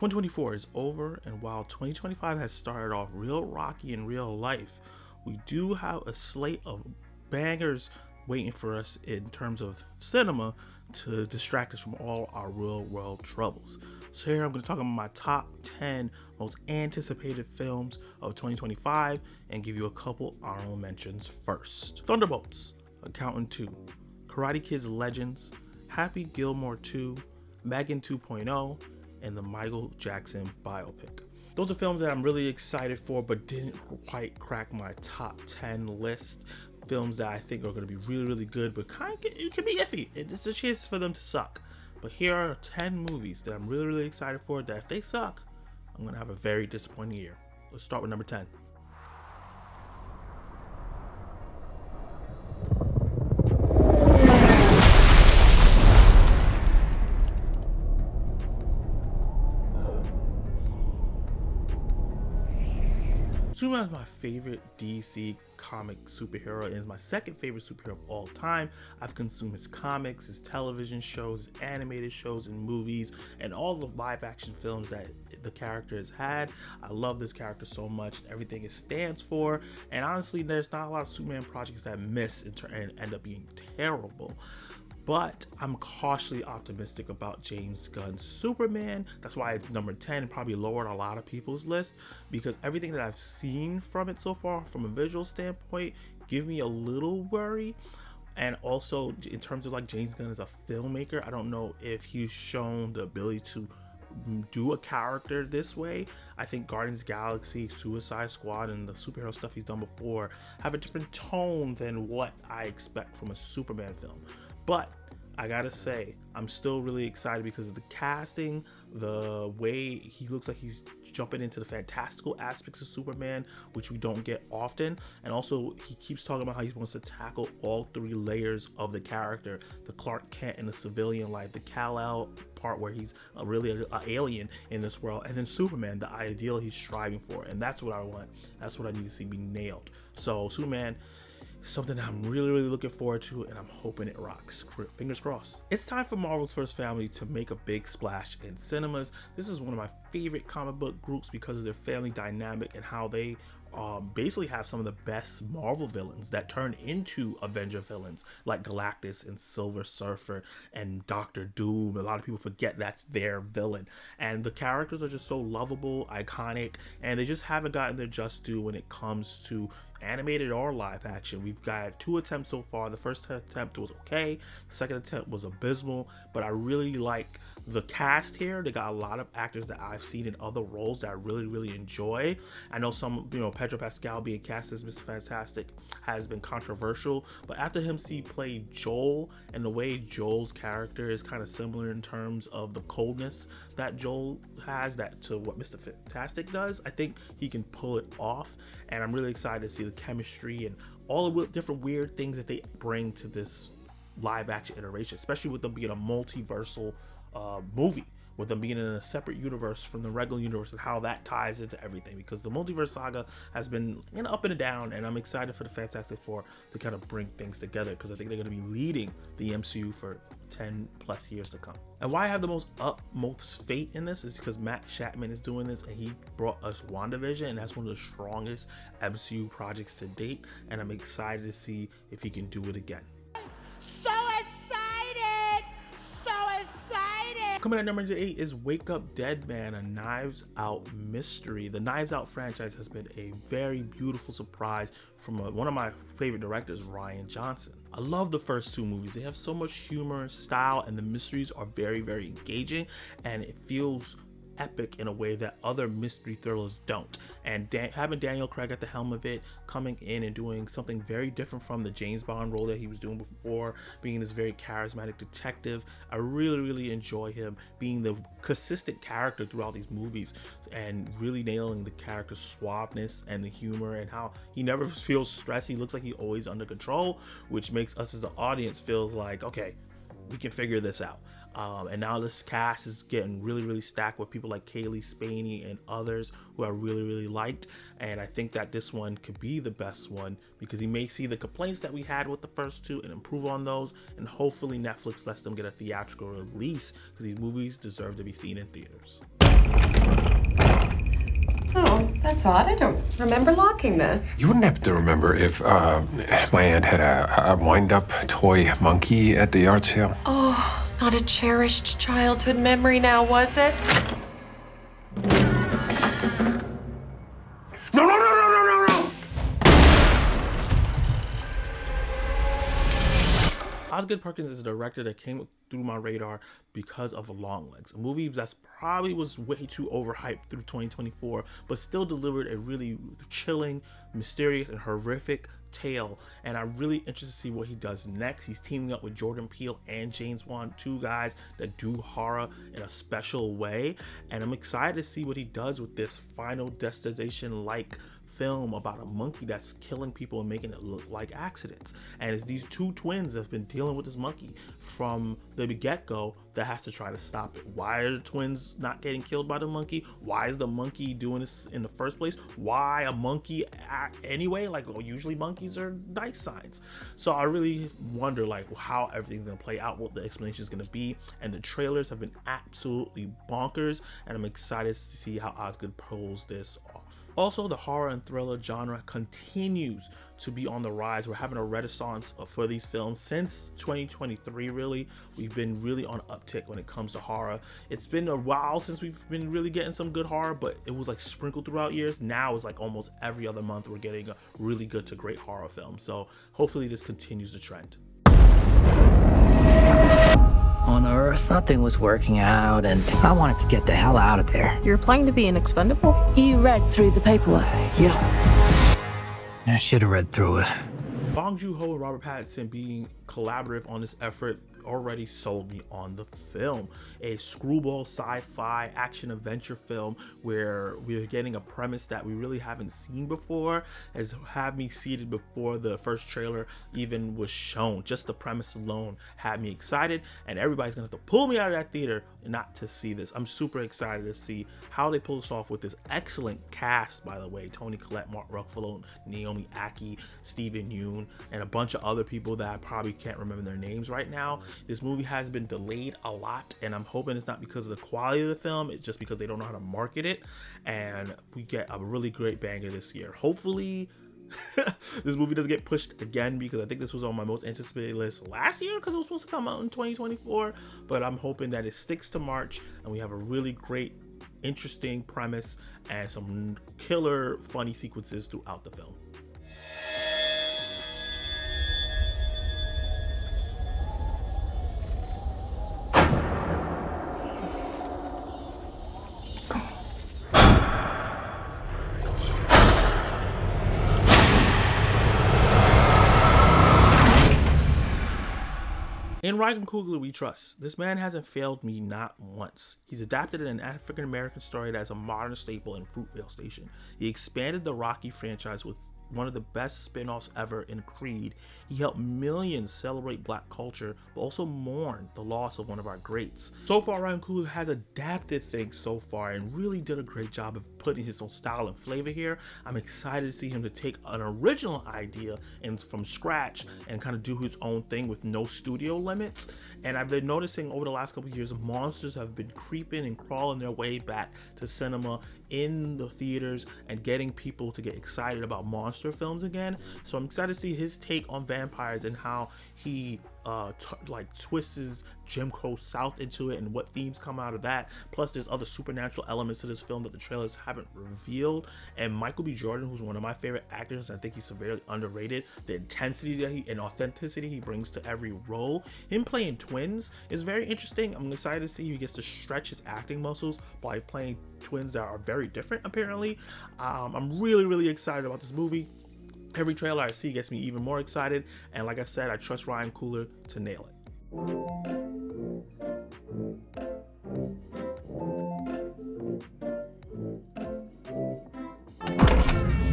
2024 is over, and while 2025 has started off real rocky in real life, we do have a slate of bangers waiting for us in terms of cinema to distract us from all our real world troubles. So here I'm going to talk about my top 10 most anticipated films of 2025 and give you a couple honorable mentions first. Thunderbolts, Accountant 2, Karate Kid's Legends, Happy Gilmore 2, Megan 2.0, and the Michael Jackson biopic. Those are films that I'm really excited for, but didn't quite crack my top 10 list. Films that I think are going to be really, really good, but it can be iffy. It's a chance for them to suck. But here are 10 movies that I'm really, really excited for, that if they suck, I'm going to have a very disappointing year. Let's start with number 10. Superman is my favorite DC comic superhero and is my second favorite superhero of all time. I've consumed his comics, his television shows, his animated shows and movies, and all the live action films that the character has had. I love this character so much, everything it stands for, and honestly there's not a lot of Superman projects that miss and end up being terrible. But I'm cautiously optimistic about James Gunn's Superman. That's why it's number 10, probably lower on a lot of people's list, because everything that I've seen from it so far from a visual standpoint give me a little worry. And also in terms of like James Gunn as a filmmaker, I don't know if he's shown the ability to do a character this way. I think Guardians of the Galaxy, Suicide Squad, and the superhero stuff he's done before have a different tone than what I expect from a Superman film. But I gotta say, I'm still really excited because of the casting, the way he looks like he's jumping into the fantastical aspects of Superman, which we don't get often. And also, he keeps talking about how he wants to tackle all three layers of the character: the Clark Kent in the civilian life, the Kal-El part where he's really an alien in this world, and then Superman, the ideal he's striving for. And that's what I want. That's what I need to see be nailed. So Superman, something that I'm really, really looking forward to, and I'm hoping it rocks. Fingers crossed. It's time for Marvel's First Family to make a big splash in cinemas. This is one of my favorite comic book groups because of their family dynamic and how they basically have some of the best Marvel villains that turn into Avenger villains, like Galactus and Silver Surfer and Doctor Doom. A lot of people forget that's their villain, and the characters are just so lovable, iconic, and they just haven't gotten their just due when it comes to animated or live action. We've got 2 attempts so far. The first attempt was okay, the second attempt was abysmal, but I really like the cast here. They got a lot of actors that I've seen in other roles that I really, really enjoy. I know some, Pedro Pascal being cast as Mr. Fantastic has been controversial, but after him play Joel, and the way Joel's character is kind of similar in terms of the coldness that Joel has that to what Mr. Fantastic does, I think he can pull it off, and I'm really excited to see the chemistry and all the different weird things that they bring to this live action iteration, especially with them being a multiversal movie, with them being in a separate universe from the regular universe, and how that ties into everything, because the multiverse saga has been up and down, and I'm excited for the Fantastic Four to kind of bring things together, because I think they're going to be leading the MCU for 10 plus years to come. And why I have the most utmost faith in this is because Matt Shatman is doing this, and he brought us WandaVision, and that's one of the strongest MCU projects to date, and I'm excited to see if he can do it again. So excited! So excited! Coming at number 8 is Wake Up Dead Man, a Knives Out mystery. The Knives Out franchise has been a very beautiful surprise from one of my favorite directors, Rian Johnson. I love the first 2 movies. They have so much humor, style, and the mysteries are very, very engaging, and it feels epic in a way that other mystery thrillers don't. And having Daniel Craig at the helm of it, coming in and doing something very different from the James Bond role that he was doing before, being this very charismatic detective, I really, really enjoy him being the consistent character throughout these movies, and really nailing the character's suaveness and the humor, and how he never feels stressed. He looks like he's always under control, which makes us as an audience feel like, okay, we can figure this out. And now this cast is getting really, really stacked with people like Kaylee Spaney and others who I really, really liked. And I think that this one could be the best one, because he may see the complaints that we had with the first 2 and improve on those. And hopefully Netflix lets them get a theatrical release, because these movies deserve to be seen in theaters. That's odd. I don't remember locking this. You wouldn't happen to remember if my aunt had a wind-up toy monkey at the yard sale? Oh, not a cherished childhood memory now, was it? No, no, no, no, no, no, no! Osgood Perkins is a director that came through my radar because of Longlegs, a movie that's probably was way too overhyped through 2024, but still delivered a really chilling, mysterious, and horrific tale. And I'm really interested to see what he does next. He's teaming up with Jordan Peele and James Wan, two guys that do horror in a special way, and I'm excited to see what he does with this Final Destination-like film about a monkey that's killing people and making it look like accidents. And it's these two twins that have been dealing with this monkey from the get-go that has to try to stop it. Why are the twins not getting killed by the monkey? Why is the monkey doing this in the first place? Why a monkey anyway? Like, well, usually monkeys are nice signs. So I really wonder like how everything's gonna play out, what the explanation is gonna be. And the trailers have been absolutely bonkers, and I'm excited to see how Osgood pulls this off. Also, the horror and thriller genre continues to be on the rise. We're having a renaissance for these films since 2023. Really, we've been really on uptick when it comes to horror. It's been a while since we've been really getting some good horror, but it was like sprinkled throughout years. Now it's like almost every other month we're getting a really good to great horror film. So hopefully this continues the trend. On Earth, nothing was working out, and I wanted to get the hell out of there. You're applying to be an expendable? You read through the paperwork. Yeah. I should have read through it. Bong Joon-ho and Robert Pattinson being collaborative on this effort already sold me on the film. A screwball sci-fi action adventure film where we're getting a premise that we really haven't seen before, has had me seated before the first trailer even was shown. Just the premise alone had me excited, and everybody's gonna have to pull me out of that theater not to see this. I'm super excited to see how they pull this off with this excellent cast, by the way. Toni Collette, Mark Ruffalo, Naomi Ackie, Steven Yeun, and a bunch of other people that I probably can't remember their names right now. This movie has been delayed a lot, and I'm hoping it's not because of the quality of the film, it's just because they don't know how to market it, and we get a really great banger this year. Hopefully this movie doesn't get pushed again, because I think this was on my most anticipated list last year because it was supposed to come out in 2024, but I'm hoping that it sticks to March and we have a really great, interesting premise and some killer funny sequences throughout the film. In Rian Coogler we trust. This man hasn't failed me not once. He's adapted an African-American story that is a modern staple in Fruitvale Station. He expanded the Rocky franchise with one of the best spin-offs ever in Creed. He helped millions celebrate Black culture, but also mourn the loss of one of our greats. So far, Rian Coogler has adapted things so far and really did a great job of putting his own style and flavor here. I'm excited to see him to take an original idea and from scratch and kind of do his own thing with no studio limits. And I've been noticing over the last couple of years, monsters have been creeping and crawling their way back to cinema in the theaters and getting people to get excited about monster films again. So I'm excited to see his take on vampires and how he twists Jim Crow South into it and what themes come out of that. Plus there's other supernatural elements to this film that the trailers haven't revealed. And Michael B. Jordan, who's one of my favorite actors, I think he's severely underrated. The intensity that and authenticity he brings to every role, him playing twins, is very interesting. I'm excited to see he gets to stretch his acting muscles by playing twins that are very different apparently. I'm really excited about this movie. Every trailer I see gets me even more excited, and like I said, I trust Rian Coogler to nail it.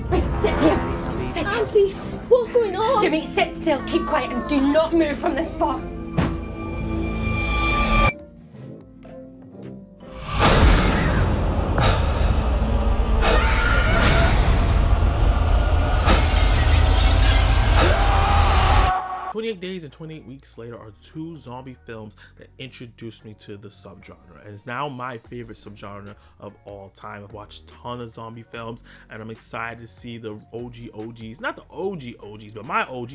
Right, sit here. Sit. Auntie, what's going on? Jimmy, sit still, keep quiet, and do not move from this spot. 28 Days and 28 Weeks Later are two zombie films that introduced me to the subgenre, and it's now my favorite subgenre of all time. I've watched a ton of zombie films, and I'm excited to see the OGs, not the OGs, but my OG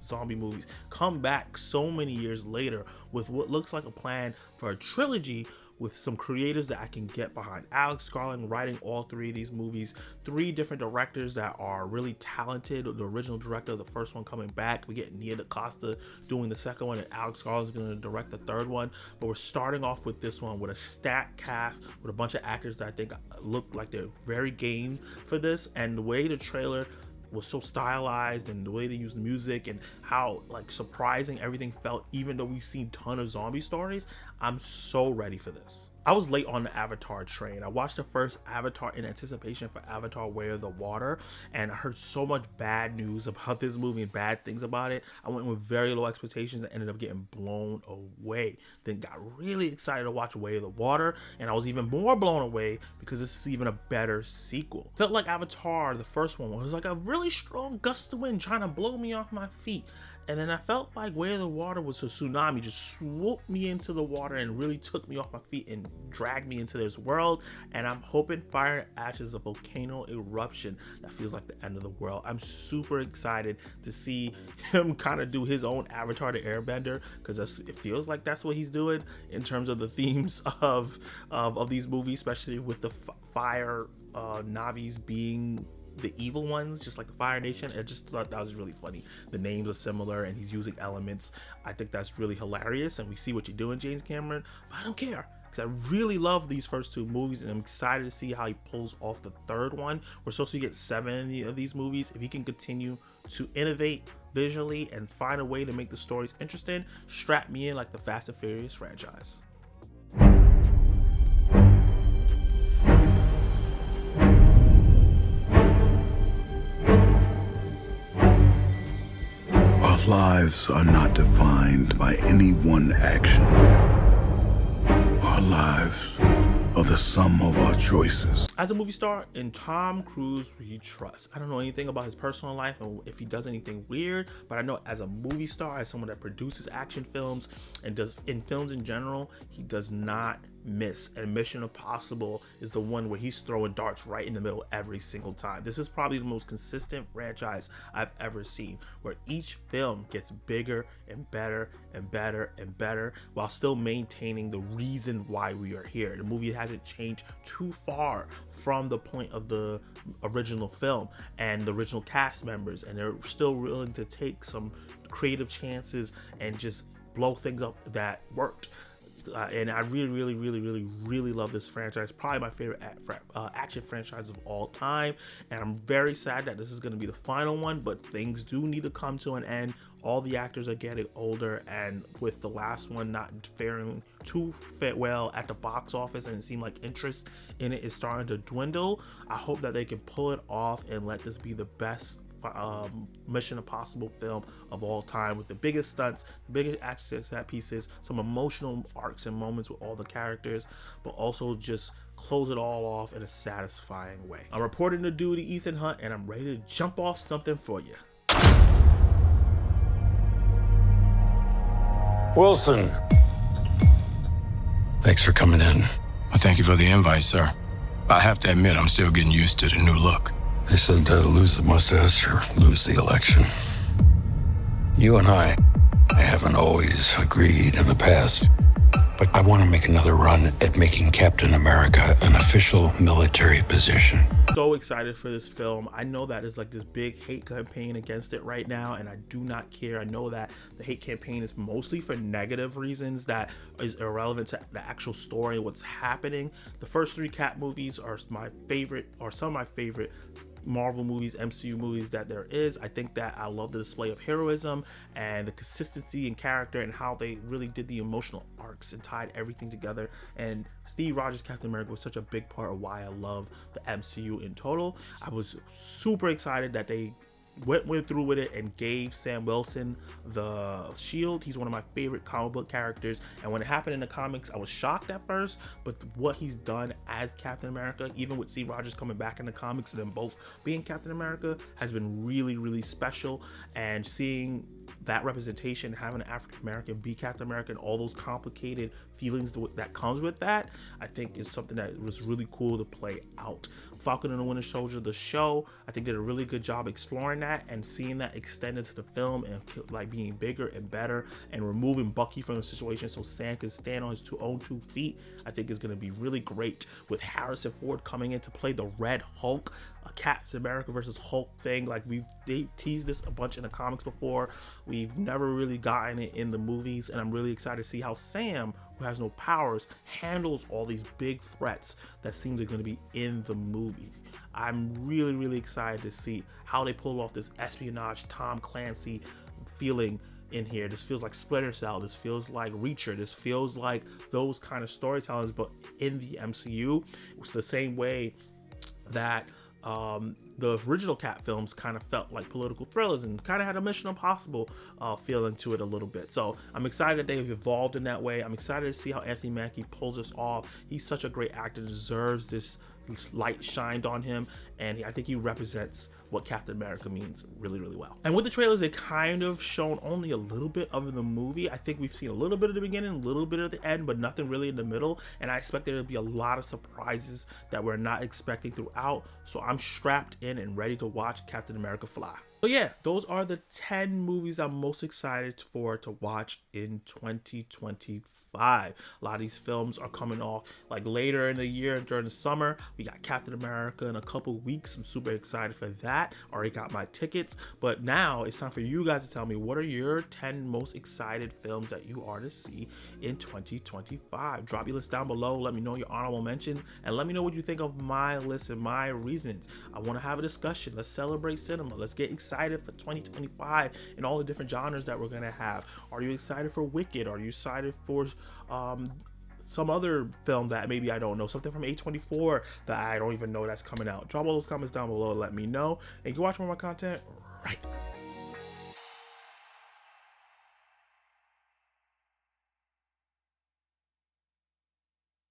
zombie movies come back so many years later with what looks like a plan for a trilogy with some creators that I can get behind. Alex Garland writing all three of these movies, three different directors that are really talented. The original director of the first one coming back. We get Nia DaCosta doing the second one, and Alex Garland is going to direct the third one. But we're starting off with this one with a stacked cast, with a bunch of actors that I think look like they're very game for this. And the way the trailer was so stylized, and the way they used music, and how like surprising everything felt, even though we've seen a ton of zombie stories, I'm so ready for this. I was late on the Avatar train. I watched the first Avatar in anticipation for Avatar Way of the Water, and I heard so much bad news about this movie and bad things about it. I went with very low expectations and ended up getting blown away. Then got really excited to watch Way of the Water, and I was even more blown away because this is even a better sequel. Felt like Avatar, the first one, was like a really strong gust of wind trying to blow me off my feet. And then I felt like Way of the Water was a tsunami, just swooped me into the water and really took me off my feet and dragged me into this world. And I'm hoping Fire and Ash is a volcano eruption that feels like the end of the world. I'm super excited to see him kind of do his own Avatar the Airbender, because it feels like that's what he's doing in terms of the themes of these movies, especially with the fire Navis being the evil ones, just like the Fire Nation. I just thought that was really funny. The names are similar and he's using elements. I think that's really hilarious, and we see what you're doing, James Cameron, but I don't care, because I really love these first two movies, and I'm excited to see how he pulls off the third one. We're supposed to get 7 of these movies. If he can continue to innovate visually and find a way to make the stories interesting, strap me in like the Fast and Furious franchise. Lives are not defined by any one action. Our lives are the sum of our choices. As a movie star, in Tom Cruise we trust. I don't know anything about his personal life and if he does anything weird, but I know as a movie star, as someone that produces action films and does in films in general, he does not miss. And Mission Impossible is the one where he's throwing darts right in the middle every single time. This is probably the most consistent franchise I've ever seen, where each film gets bigger and better and better and better while still maintaining the reason why we are here. The movie hasn't changed too far from the point of the original film and the original cast members, and they're still willing to take some creative chances and just blow things up that worked. And I really love this franchise. Probably my favorite action franchise of all time. And I'm very sad that this is going to be the final one, but things do need to come to an end. All the actors are getting older, and with the last one not faring too well at the box office, and it seemed like interest in it is starting to dwindle, I hope that they can pull it off and let this be the best Mission Impossible film of all time, with the biggest stunts, the biggest action set pieces, some emotional arcs and moments with all the characters, but also just close it all off in a satisfying way. I'm reporting to duty, Ethan Hunt, and I'm ready to jump off something for you. Wilson. Thanks for coming in. Well, thank you for the invite, sir. I have to admit, I'm still getting used to the new look. They said lose the mustache or lose the election. You and I haven't always agreed in the past, but I want to make another run at making Captain America an official military position. So excited for this film. I know that it's like this big hate campaign against it right now, and I do not care. I know that the hate campaign is mostly for negative reasons that is irrelevant to the actual story and what's happening. The first 3 Cap movies are my favorite, or some of my favorite Marvel movies, MCU movies that there is. I think that I love the display of heroism and the consistency in character and how they really did the emotional arcs and tied everything together. And Steve Rogers' Captain America was such a big part of why I love the MCU in total. I was super excited that they went through with it and gave Sam Wilson the shield. He's one of my favorite comic book characters, and when it happened in the comics, I was shocked at first, but what he's done as Captain America, even with Steve Rogers coming back in the comics and them both being Captain America, has been really special. And seeing that representation, having an African American be Captain America, and all those complicated feelings that comes with that, I think is something that was really cool to play out. Falcon and the Winter Soldier, the show, I think did a really good job exploring that and seeing that extended to the film, and like being bigger and better, and removing Bucky from the situation so Sam can stand on his own 2 feet. I think is going to be really great, with Harrison Ford coming in to play the Red Hulk, a Captain America versus Hulk thing. Like they teased this a bunch in the comics before. We've never really gotten it in the movies, and I'm really excited to see how Sam, who has no powers, handles all these big threats that seem to going to be in the movie. I'm really, really excited to see how they pull off this espionage Tom Clancy feeling in here. This feels like Splinter Cell, this feels like Reacher, this feels like those kind of storytellings, but in the MCU. It's the same way that the original Cap films kind of felt like political thrillers and kind of had a Mission Impossible feeling to it a little bit. So I'm excited that they've evolved in that way. I'm excited to see how Anthony Mackie pulls this off. He's such a great actor, deserves this light shined on him, and I think he represents what Captain America means really, really well. And with the trailers, they kind of shown only a little bit of the movie. I think we've seen a little bit of the beginning, a little bit of the end, but nothing really in the middle. And I expect there to be a lot of surprises that we're not expecting throughout. So I'm strapped in and ready to watch Captain America fly. So yeah, those are the 10 movies I'm most excited for to watch in 2025. A lot of these films are coming off like later in the year and during the summer. We got Captain America in a couple weeks. I'm super excited for that. Already got my tickets. But now it's time for you guys to tell me, what are your 10 most excited films that you are to see in 2025? Drop your list down below. Let me know your honorable mentions, and let me know what you think of my list and my reasons. I want to have a discussion. Let's celebrate cinema. Let's get excited for 2025 and all the different genres that we're gonna have. Are you excited for Wicked? Are you excited for some other film that maybe I don't know, something from A24 that I don't even know that's coming out? Drop all those comments down below and let me know, and you can watch more of my content right now.